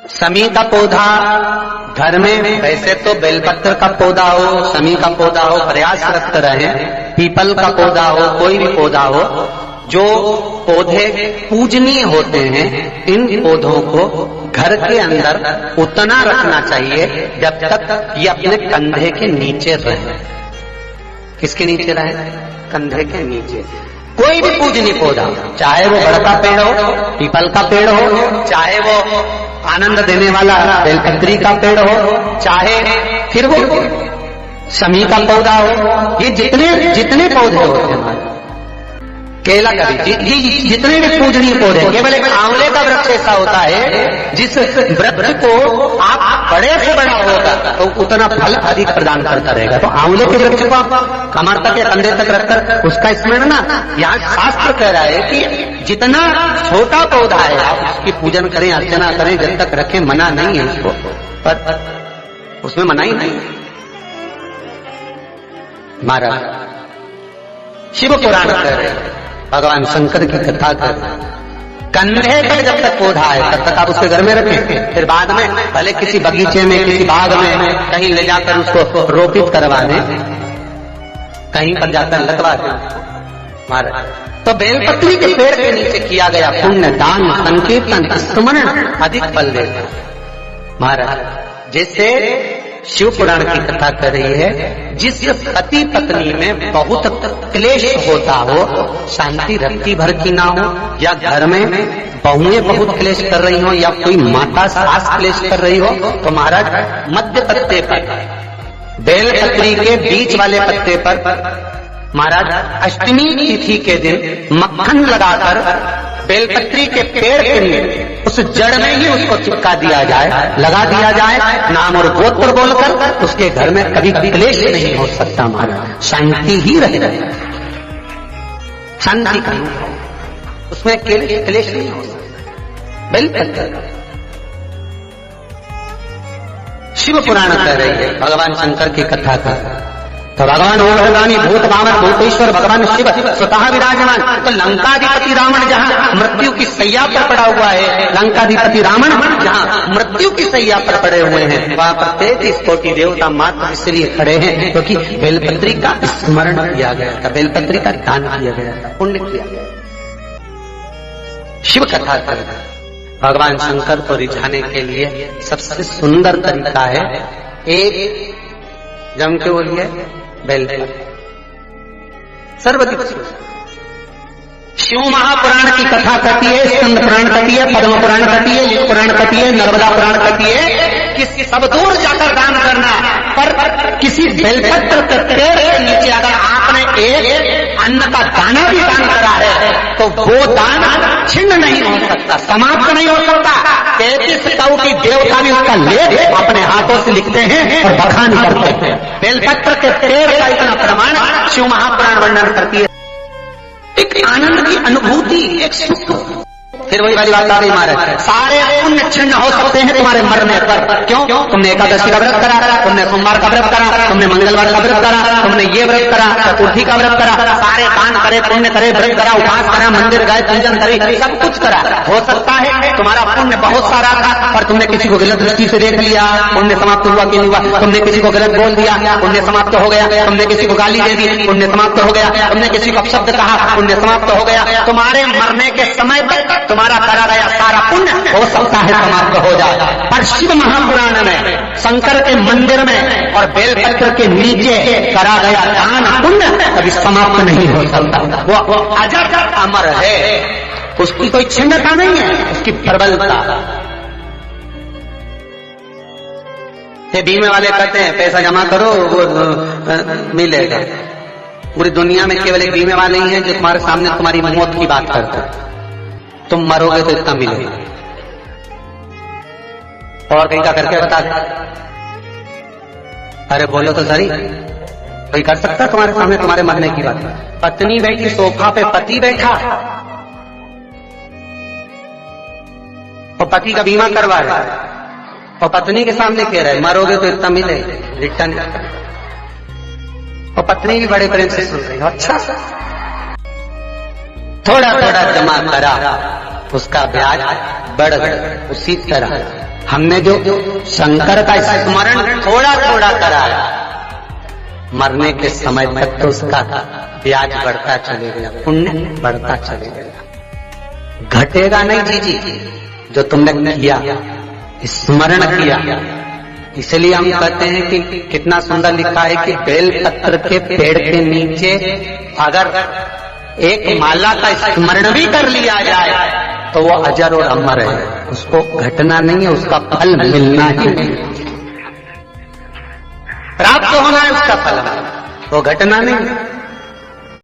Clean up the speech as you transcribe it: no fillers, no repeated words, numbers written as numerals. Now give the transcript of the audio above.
समी का पौधा घर में, वैसे तो बेलपत्र का पौधा हो, समी का पौधा हो, प्रयासरत रहे, पीपल का पौधा हो, कोई भी पौधा हो, जो पौधे पूजनीय होते हैं, इन पौधों को घर के अंदर उतना रखना चाहिए जब तक ये अपने कंधे के नीचे रहे। किसके नीचे रहे? कंधे के नीचे। कोई भी पूजनीय पौधा, चाहे वो बड़ का पेड़ हो, पीपल का पेड़ हो, चाहे वो आनंद देने वाला बेलपत्री का पेड़ हो, चाहे फिर वो शमी का पौधा हो, ये जितने पौधे होते हैं हमारे, केला का भी, जितने भी पूजनीय पौधे, केवल एक आंवले का वृक्ष ऐसा होता है जिस वृक्ष को आप बड़े से बड़ा होगा तो उतना फल अधिक प्रदान करता रहेगा। तो आंवले के वृक्ष को आप कमर तक या कंधे तक रखकर उसका स्मरण ना, यहाँ शास्त्र कह रहा है कि जितना छोटा पौधा है आप उसकी पूजन करें, अर्चना करें, जब तक रखें, मना नहीं है उसको, पर उसमें मनाही नहीं। महाराज शिव पुराण कह रहे हैं, भगवान शंकर की कथा कर, कंधे तक जब तक पौधा है तब तक आप उसके घर में रखें, फिर बाद में भले किसी बगीचे में, किसी बाग में कहीं ले जाकर उसको रोपित करवा दें, कहीं पर जाकर लगवा दें। महाराज तो बेलपत्री के पेड़ के नीचे किया गया पुण्य, दान, संकीर्तन, स्मरण अधिक फल देता। महाराज जैसे शिव पुराण की कथा कर रही है, जिस पति पत्नी में बहुत क्लेश होता हो, शांति रत्ती भर की ना हो, या घर में बहुएं बहुत क्लेश कर रही हो, या कोई माता सास क्लेश कर रही हो, तो महाराज मध्य पत्ते पर, बेलपत्री के बीच वाले पत्ते पर महाराज अष्टमी तिथि के दिन मक्खन लगाकर बेलपत्री के पेड़ के नीचे उस जड़ में ही उसको चिपका दिया जाए, लगा दिया जाए, नाम और गोत्र बोलकर उसके घर में कभी क्लेश नहीं हो सकता। महाराज शांति ही रहे, शांति का उसमें क्लेश नहीं हो सकता। बेलपत्र शिव पुराण कह रही है, भगवान शंकर की कथा का, तो भगवान ओम भूत वामन भूतेश्वर भगवान शिव स्वतः विराजमान। तो लंकाधिपति रावण जहाँ मृत्यु की सैया पर पड़ा हुआ है, लंकाधिपति रावण जहाँ मृत्यु की सैया पर पड़े हुए हैं, वहां पर 33 कोटि देवता मात्र इसलिए खड़े हैं क्योंकि बेलपत्री का स्मरण किया गया था, बेलपत्री का दान किया गया था, पुण्य किया गया। शिव कथा कर भगवान शंकर को रिझाने के लिए सबसे सुंदर तरीका है, एक जम के बोलिए बेलपत्र, सर्वधिक शिव महापुराण की कथा कहती है, स्कंद पुराण कहती है, पद्म पुराण कहती है, लिंग पुराण कहती है, नर्मदा पुराण कहती है कि सब दूर जाकर दान करना, पर किसी बेलपत्र के पेड़ के नीचे अगर आपने एक अन्न का दाना भी दान करा है तो वो दान छिन्न नहीं हो सकता, समाप्त नहीं हो सकता। 33 कोटि देवता भी उसका लेख अपने हाथों से लिखते हैं और बखान करते हैं। बेलपत्र के पेड़ का इतना प्रमाण शिव महापुराण वर्णन करती है। एक आनंद की अनुभूति, एक सुख। फिर वही वाली बात आ गई महाराज, सारे पुण्य छिन्न हो सकते हैं तुम्हारे मरने पर। क्यों? तुमने एकादशी का व्रत करा, तुमने सोमवार का व्रत करा, तुमने मंगलवार का व्रत करा, तुमने ये व्रत करा, चतुर्थी का व्रत करा, सारे दान करे, पुण्य करे, व्रत करा, उपवास करा, मंदिर गए, पूजन करे, सब कुछ करा। हो सकता है तुम्हारा पुण्य बहुत सारा था पर तुमने किसी को गलत दृष्टि से देख लिया, पुण्य समाप्त हुआ कि नहीं हुआ, तुमने किसी को गलत बोल दिया, पुण्य समाप्त हो गया, तुमने किसी को गाली दे दी, पुण्य समाप्त हो गया, तुमने किसी को अपशब्द कहा, पुण्य समाप्त हो गया। तुम्हारे मरने के समय तक तुम्हारा करा गया सारा पुण्य हो सकता है समाप्त हो जाए। पर शिव महापुराण में, शंकर के मंदिर में और बेलपत्र के नीचे करा गया दान पुण्य कभी समाप्त नहीं हो सकता, वो अजर अमर है, उसकी कोई छिन्नता नहीं है, उसकी प्रबलता। बीमे वाले कहते हैं पैसा जमा करो वो मिलेगा। पूरी दुनिया में केवल एक बीमे वाले ही हैं जो तुम्हारे सामने तुम्हारी मौत की बात करते हैं, तुम मरोगे तो इतना मिलेगा, और कहीं का करके बता दे। अरे बोलो तो सही, कोई कर सकता तुम्हारे सामने तुम्हारे मरने की बात? पत्नी बैठी सोफा पे, पति बैठा और पति का बीमा करवा रहा है और पत्नी के सामने कह रहा है मरोगे तो इतना मिले, रिटर्न। और पत्नी भी बड़े प्रेम से सुन रही है, अच्छा थोड़ा थोड़ा जमा करा, उसका ब्याज बढ़ गया। उसी तरह हमने जो शंकर का स्मरण थोड़ा थोड़ा कराया, मरने के समय तक तो उसका ब्याज बढ़ता चलेगा, पुण्य बढ़ता चलेगा, घटेगा नहीं जी। जो तुमने किया, स्मरण किया, इसलिए हम कहते हैं कि कितना सुंदर लिखा है कि बेल पत्र के पेड़ के नीचे अगर एक माला का स्मरण भी कर लिया जाए तो वो अजर और अमर है, उसको घटना नहीं है, उसका फल मिलना ही नहीं, प्राप्त होना है उसका फल, वो घटना नहीं।